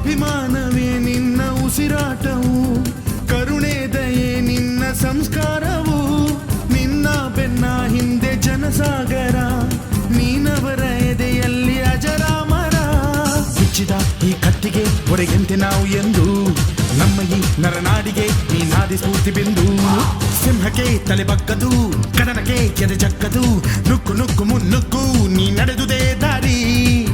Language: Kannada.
ಅಭಿಮಾನವೇ ನಿನ್ನ ಉಸಿರಾಟವು, ಕರುಣೆ ದಯೆ ನಿನ್ನ ಸಂಸ್ಕಾರವು, ನಿನ್ನ ಬೆನ್ನ ಹಿಂದೆ ಜನಸಾಗರ, ನೀನವರ ಎದೆಯಲ್ಲಿ ಅಜರಾಮರ. ಬಿಚ್ಚಿದ ಈ ಕತ್ತಿಗೆ ಹೊರೆಯಂತೆ ನಾವು ಎಂದು, ನಮ್ಮ ಈ ನರನಾಡಿಗೆ ನೀ ನಾದಿ ಸ್ಫೂರ್ತಿ ಬಿಂದು. ಸಿಂಹಕ್ಕೆ ತಲೆ ಬಗ್ಗದು, ಕದನಕ್ಕೆ ಎದೆ ಜಕ್ಕದು, ನುಕ್ಕು ನುಕ್ಕು ಮುನ್ನುಕ್ಕು ನೀ ನಡೆದುದೇ ದಾರಿ.